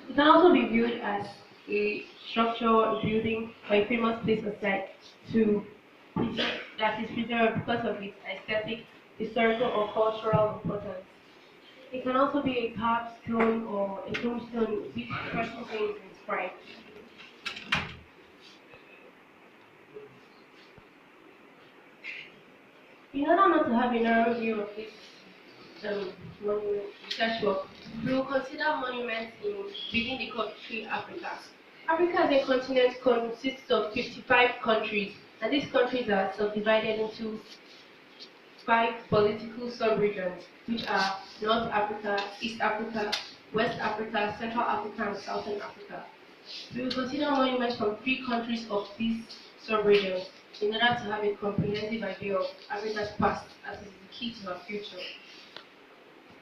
It can also be viewed as a structural building or a famous place of sight to that is preserved because of its aesthetic, historical, or cultural importance. It can also be a carved stone or a tombstone which the person claims is pride. In order not to have a narrow view of this monument research work, we will consider monuments within the country Africa. Africa as a continent consists of 55 countries, and these countries are subdivided into five political subregions, which are North Africa, East Africa, West Africa, Central Africa, and Southern Africa. We will consider monuments from three countries of these subregions in order to have a comprehensive idea of Africa's past as it is the key to our future.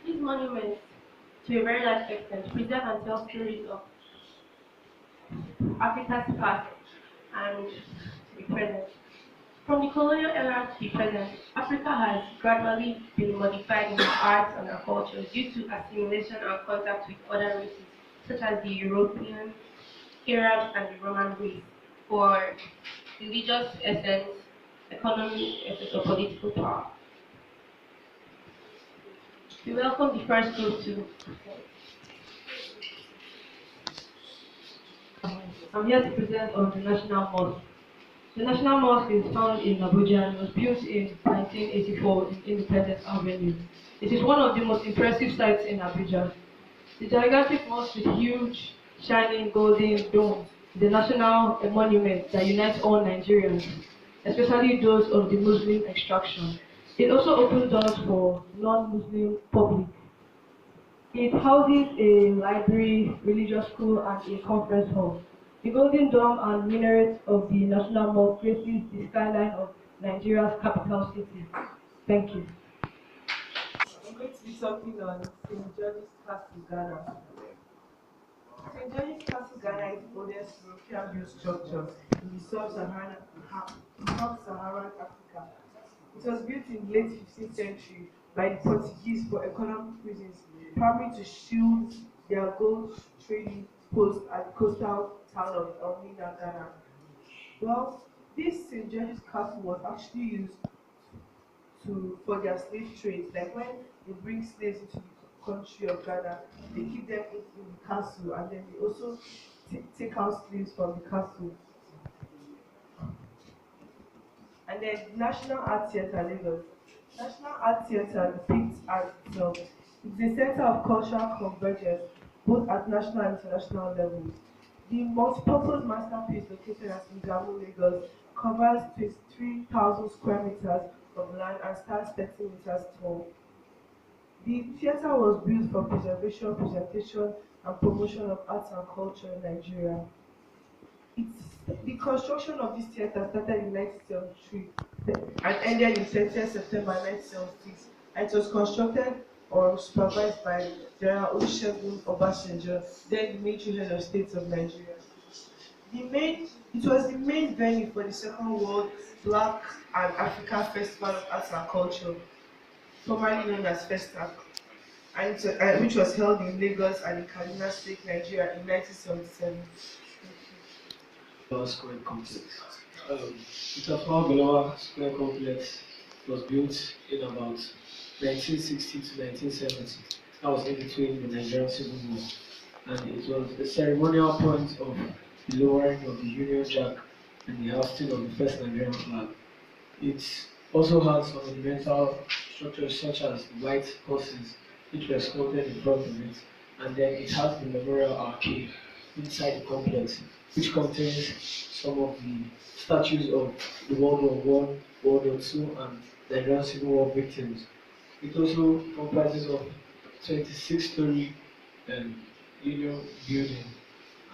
These monuments, to a very large extent, preserve and tell stories of Africa's past and to the present. From the colonial era to the present, Africa has gradually been modified in our arts and our culture due to assimilation and contact with other races, such as the European, Arabs, and the Roman race, for religious essence, economy essence, or political power. We welcome the first group to. I'm here to present on the National Mosque. The National Mosque is found in Abuja and was built in 1984 in Independence Avenue. It is one of the most impressive sites in Abuja. The gigantic mosque with huge, shining golden dome is a national monument that unites all Nigerians, especially those of the Muslim extraction. It also opens doors for non-Muslim public. It houses a library, religious school, and a conference hall. The golden dome and minaret of the National Mosque faces the skyline of Nigeria's capital city. Thank you. I'm going to be talking on St. George's Castle, Ghana. St. George's Castle, Ghana is the oldest European built structure in the sub-Saharan Africa. It was built in the late 15th century by the Portuguese for economic reasons, primarily to shield their gold trading post at the coastal town of Elmina, Ghana. Well, this St. George's Castle was actually used for their slave trade. Like when they bring slaves into the country of Ghana, they keep them in the castle, and then they also take out slaves from the castle. And then National Art Theatre Lagos. National Art Theatre depicts art itself. It's a center of cultural convergence both at national and international levels. The multipurpose masterpiece located at Igamu, Lagos covers 23,000 square meters of land and stands 30 meters tall. The theatre was built for preservation, presentation, and promotion of arts and culture in Nigeria. The construction of this theatre started in 1973 and ended in 20th September 1976, and it was constructed or supervised by General Olusegun Obasanjo, then the military head of state of Nigeria. It was the main venue for the Second World Black and African Festival of Arts and Culture, formerly known as FESTAC, which was held in Lagos and in Kaduna State, Nigeria in 1977. Square complex. Itafawa Balewa Square complex was built in about 1960 to 1970. That was in between the Nigerian Civil War, and it was the ceremonial point of the lowering of the Union Jack and the hoisting of the first Nigerian flag. It also has some monumental structures such as the white horses, which were sculpted in front of it, and then it has the memorial arcade inside the complex, which contains some of the statues of the World War I, World War II, and Nigerian Civil War victims. It also comprises of 26-story union building,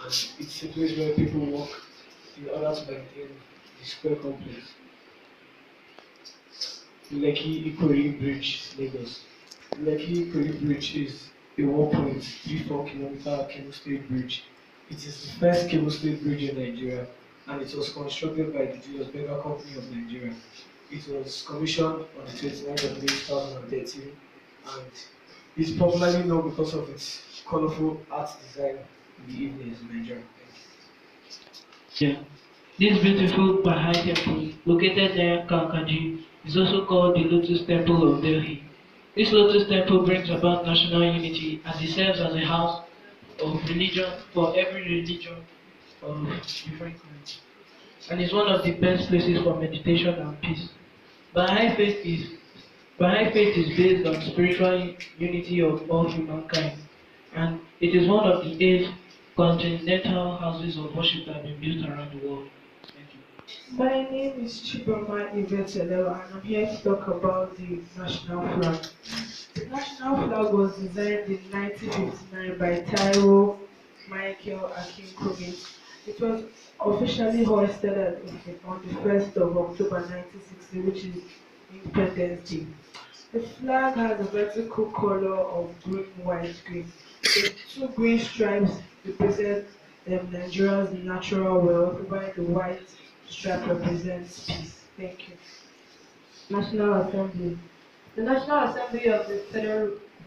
and it's a place where people walk in order to maintain the square complex. Lekki Ikori Bridge, Lagos. Lekki Ikori Bridge is a 1.34 kilometer cable stayed bridge. It is the first cable stayed bridge in Nigeria, and it was constructed by the Julius Berger Company of Nigeria. It was commissioned on the 29th of May 2013, and it's popularly known because of its colorful art design in the evenings in Nigeria. Yeah. This beautiful Baha'i temple, located near Kalkaji, is also called the Lotus Temple of Delhi. This Lotus Temple brings about national unity as it serves as a house of religion for every religion of different kinds, and is one of the best places for meditation and peace. Baha'i faith is Baha'i faith is based on spiritual unity of all humankind, and it is one of the 8 continental houses of worship that have been built around the world. Thank you. My name is Chiboma Ivetelewa and I'm here to talk about the national flag. The national flag was designed in 1959 by Taiwo Michael Akinkunmi. It was officially hoisted on the 1st of October 1960, which is Independence Day. The flag has a vertical color of green, white, green. The two green stripes represent Nigeria's natural wealth, while the white stripe represents peace. Thank you. National Assembly. The National Assembly of the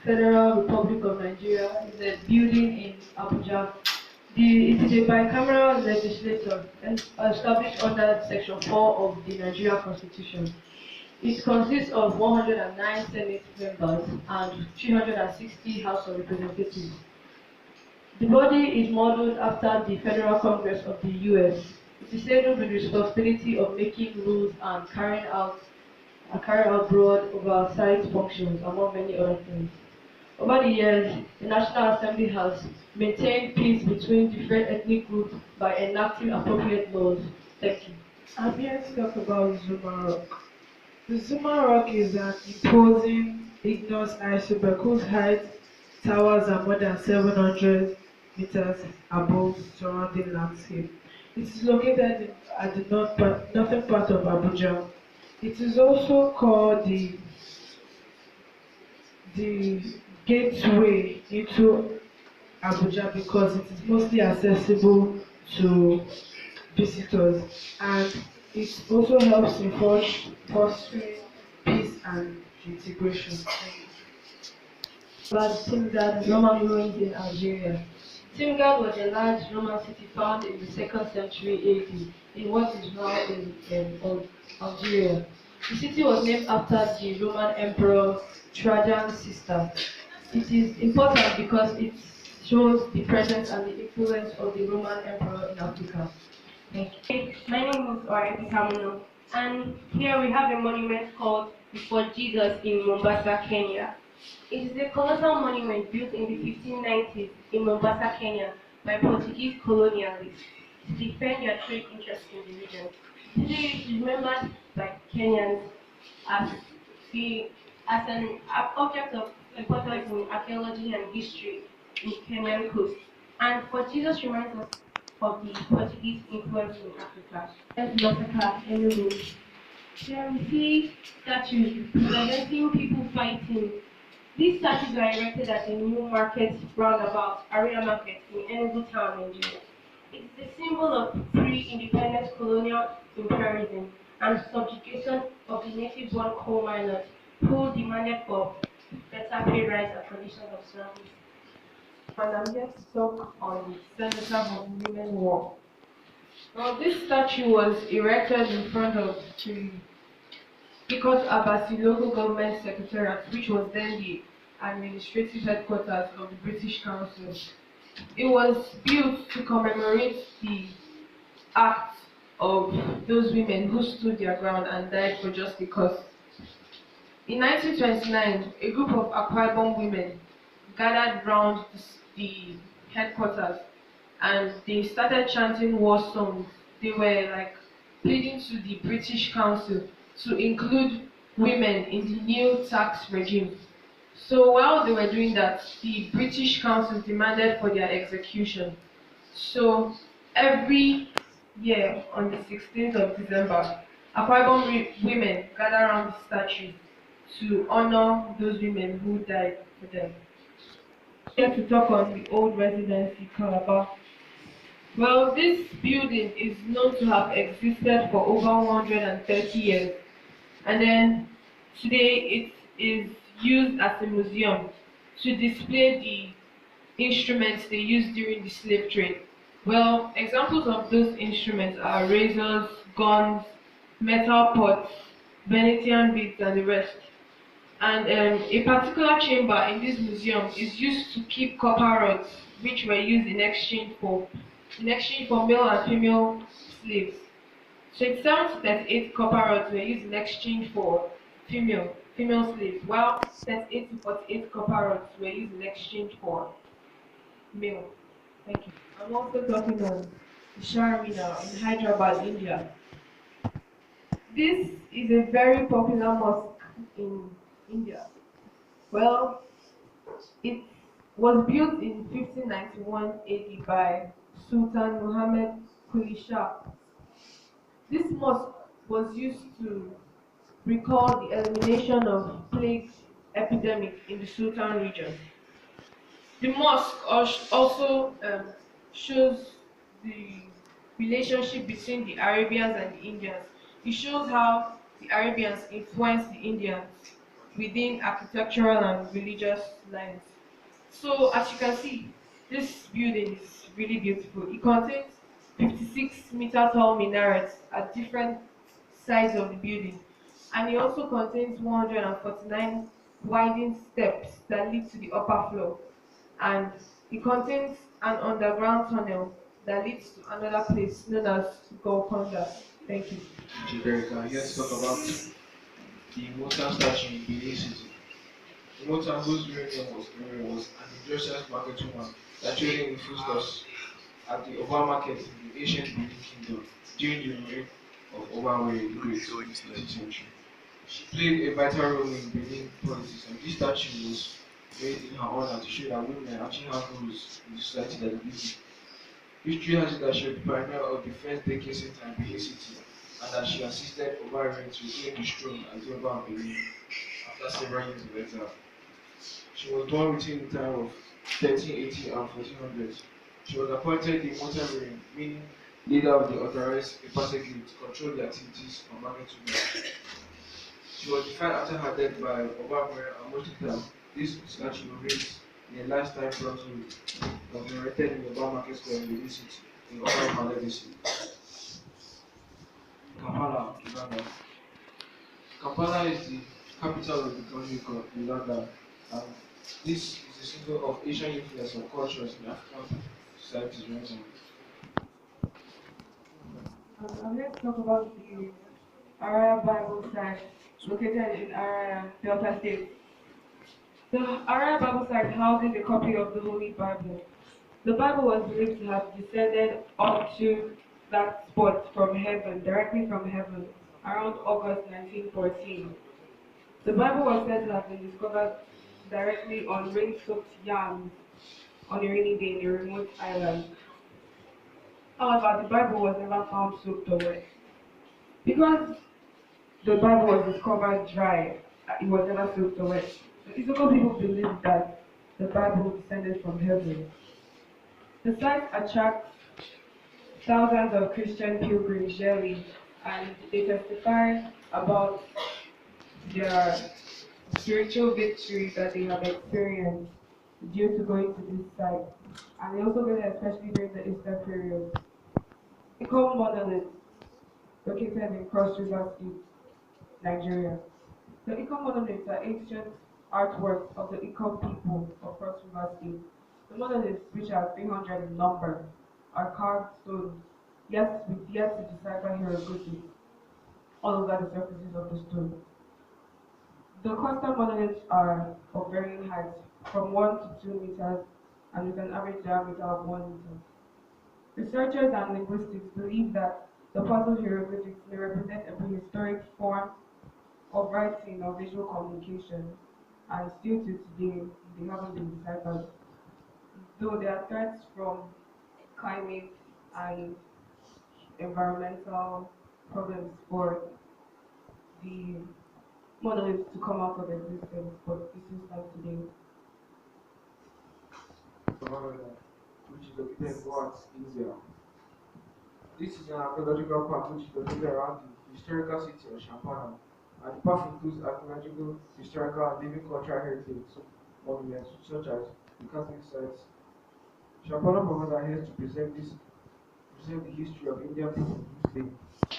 Federal Republic of Nigeria is a building in Abuja. It is a bicameral legislature established under Section 4 of the Nigeria Constitution. It consists of 109 Senate members and 360 House of Representatives. The body is modeled after the Federal Congress of the US. It is saddled with the responsibility of making rules and carrying out broad oversight functions, among many other things. Over the years, the National Assembly has maintained peace between different ethnic groups by enacting appropriate laws. Thank you. I'm here to talk about Zuma Rock. The Zuma Rock is an imposing igneous iceberg whose height towers are more than 700 meters above surrounding landscape. It is located at the northern part of Abuja. It is also called the gateway into Abuja because it is mostly accessible to visitors and it also helps in fostering peace and integration. About Timgad Roman ruins in Algeria. Timgad was a large Roman city found in the 2nd century AD in what is now in Algeria. The city was named after the Roman Emperor Trajan's sister. It is important because it shows the presence and the influence of the Roman Emperor in Africa. Thank you. My name is Oreti Kamino, and here we have a monument called Before Jesus in Mombasa, Kenya. It is a colossal monument built in the 1590s in Mombasa, Kenya by Portuguese colonialists to defend their trade interests in the region. Today it is remembered by Kenyans as, as an object of importance in archaeology and history in Kenyan coast. And Fort Jesus reminds us of the Portuguese influence in Africa. Let's massacre Enugu. Here we see statues representing people fighting. These statues are erected at the new market roundabout, Area Market, in Enugu town, Nigeria. It is a symbol of pre-independent colonial imperialism and subjugation of the native-born coal miners who demanded for better pay rise and conditions of service. And I'm here to talk on the Senator of Women War. Now, this statue was erected in front of the Because Abasi local government secretariat, which was then the administrative headquarters of the British Council. It was built to commemorate the acts of those women who stood their ground and died for just because. In 1929, a group of Akwa Ibom women gathered round the headquarters and they started chanting war songs. They were like pleading to the British Council to include women in the new tax regime. So while they were doing that, the British Council demanded for their execution. So every year on the 16th of December, Akwa Ibom women gather around the statue to honor those women who died for them. Here to talk on the old residency, Calabar. Well, this building is known to have existed for over 130 years. And then today it is used as a museum to display instruments they used during the slave trade. Well, examples of those instruments are razors, guns, metal pots, Venetian beads, and the rest. And a particular chamber in this museum is used to keep copper rods, which were used in exchange for male and female slaves. 27 to 38 copper rods were used in exchange for female slaves, while 38 to 48 copper rods were used in exchange for male. Thank you. I'm also talking on the Sharmina in Hyderabad, India. This is a very popular mosque in India. Well, it was built in 1591 AD by Sultan Muhammad Quli Shah. This mosque was used to recall the elimination of plague epidemic in the Sultan region. The mosque also shows the relationship between the Arabians and the Indians. It shows how the Arabians influenced the Indians within architectural and religious lines. So, as you can see, this building is really beautiful. It contains 56-meter tall minarets at different sides of the building, and it also contains 149 winding steps that lead to the upper floor, and it contains an underground tunnel that leads to another place known as Golconda. Thank you. Jiberica. Here to talk about the Motan statue in Benin City. The Motan, whose real name was an industrious market woman that traded in foodstuffs at the Oba market in the ancient Benin kingdom during the reign of Oba the Great in the 13th century. She played a vital role in Benin politics, and this statue was made in her honor to show that women actually have roles in the society that they live in. History has it that she was the pioneer of the first decade center in Benin City, and that she assisted Oba to reclaim the throne as the Oba of Benin after several years of exile. She was born between the time of 1380 and 1400. She was appointed the Montemiri, meaning leader of the authorized Epasegui to control the activities of market women. She was defied after her death by Obamere and Moshita. This statue was raised in a lifetime bronze wood that was erected in the Obama Market Square in Benin City in honor of her legacy. Kampala, Uganda. Kampala is the capital of the country called Uganda, and this is a symbol of Asian influence of cultures in African societies right now. I'm going to talk about the Araya Bible site located in Araya, Delta State. The Araya Bible site houses a copy of the Holy Bible. The Bible was believed to have descended onto that spot from heaven, directly from heaven, around August 1914. The Bible was said to have been discovered directly on rain-soaked yams on a rainy day in a remote island. However, the Bible was never found soaked or wet. Because the Bible was discovered dry, it was never soaked or wet. The Isoko people believed that the Bible descended from heaven. The site attracts thousands of Christian pilgrims yearly, and they testify about their spiritual victory that they have experienced due to going to this site. And they also go there especially during the Easter period. Icon monolith located in Cross River State, Nigeria. The Icon monoliths are ancient artworks of the Icon people of Cross River State. The monoliths, which are 300 in number, are carved stones, yet to decipher hieroglyphics all over the surfaces of the stone. The coastal monoliths are of varying heights, from 1 to 2 meters, and with an average diameter of 1 meter. Researchers and linguistics believe that the puzzle hieroglyphics may represent a prehistoric form of writing or visual communication, and still to today, they haven't been deciphered. Though there are threats from climate and environmental problems for the monoliths to come out of existence, but this is time today. Florida, which is located in Goa, India. This is an archaeological park which is located around the historical city of Champana, and the park includes archaeological, historical, and living cultural heritage monuments such as the Catholic sites Shapana Brothers are here to preserve the history of Indian people today.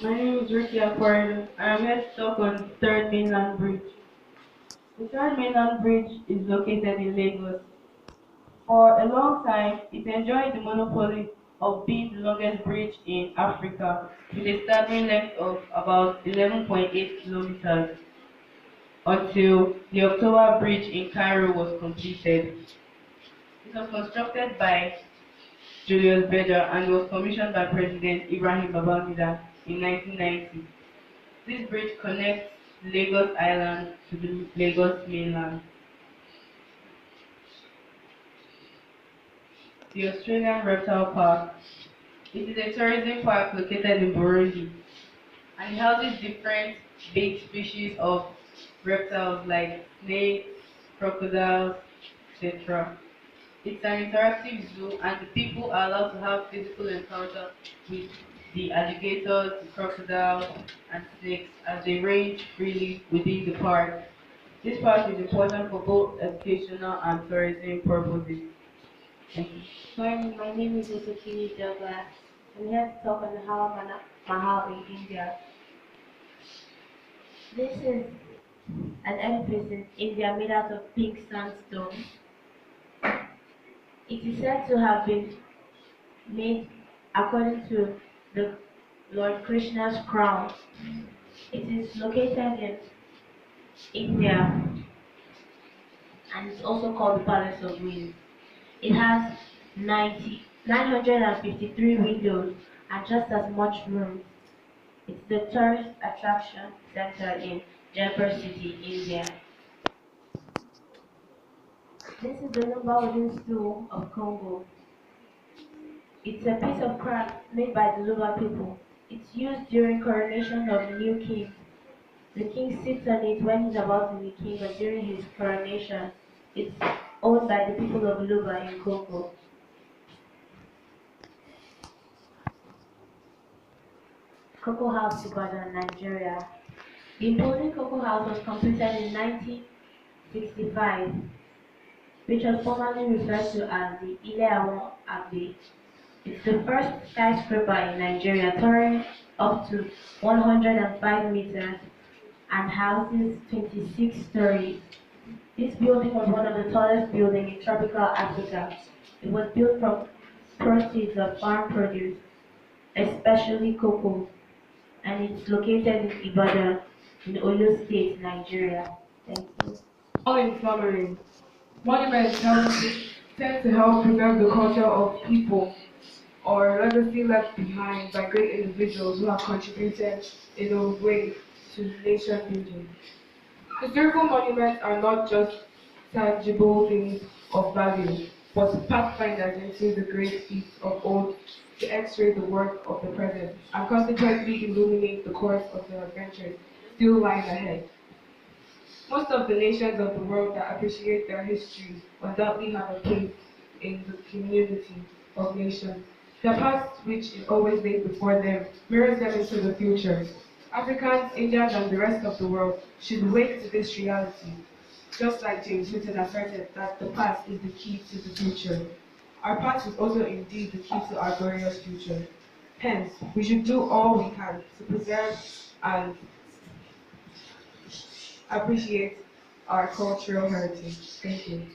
My name is Ricky Aquarius. I am here to talk on Third Mainland Bridge. The Third Mainland Bridge is located in Lagos. For a long time, it enjoyed the monopoly of being the longest bridge in Africa, with a staggering length of about 11.8 kilometers, until the October Bridge in Cairo was completed. It was constructed by Julius Berger and was commissioned by President Ibrahim Babangida in 1990. This bridge connects Lagos Island to the Lagos mainland. The Australian Reptile Park. It is a tourism park located in Burundi and it houses different big species of reptiles like snakes, crocodiles, etc. It's an interactive zoo and the people are allowed to have physical encounter with the alligators, the crocodiles, and snakes as they range freely within the park. This park is important for both educational and tourism purposes. Thank you. Morning, my name is Osokini Douglas. I'm here to talk on the Mahal in India. This is an edifice in India made out of pink sandstone. It is said to have been made according to the Lord Krishna's crown. It is located in India and it's also called the Palace of Winds. It has 953 windows and just as much rooms. It's the tourist attraction center in Jaipur City, India. This is the number wooden stool of Congo. It's a piece of craft made by the Luba people. It's used during coronation of the new king. The king sits on it when he's about to be king, but during his coronation, it's owned by the people of Luba in Congo. Cocoa House, Ibadan, Nigeria. The imposing Cocoa House was completed in 1965, which was formerly referred to as the Ile Awon Abbey. It's the first skyscraper in Nigeria, touring up to 105 meters and houses 26 stories. This building was one of the tallest buildings in tropical Africa. It was built from proceeds of farm produce, especially cocoa, and it's located in Ibadan, in Oyo State, Nigeria. Thank you. All in summary, monuments tend to help preserve the culture of people or legacy left behind by great individuals who have contributed in a way to nation building. Historical monuments are not just tangible things of value, but pathfinders into the great feats of old to x-ray the work of the present and consequently illuminate the course of the adventures still lying ahead. Most of the nations of the world that appreciate their history undoubtedly have a place in the community of nations. The past, which is always laid before them, mirrors them into the future. Africans, Indians, and the rest of the world should wake to this reality, just like James Newton asserted that the past is the key to the future. Our past is also indeed the key to our glorious future. Hence, we should do all we can to preserve and appreciate our cultural heritage. Thank you.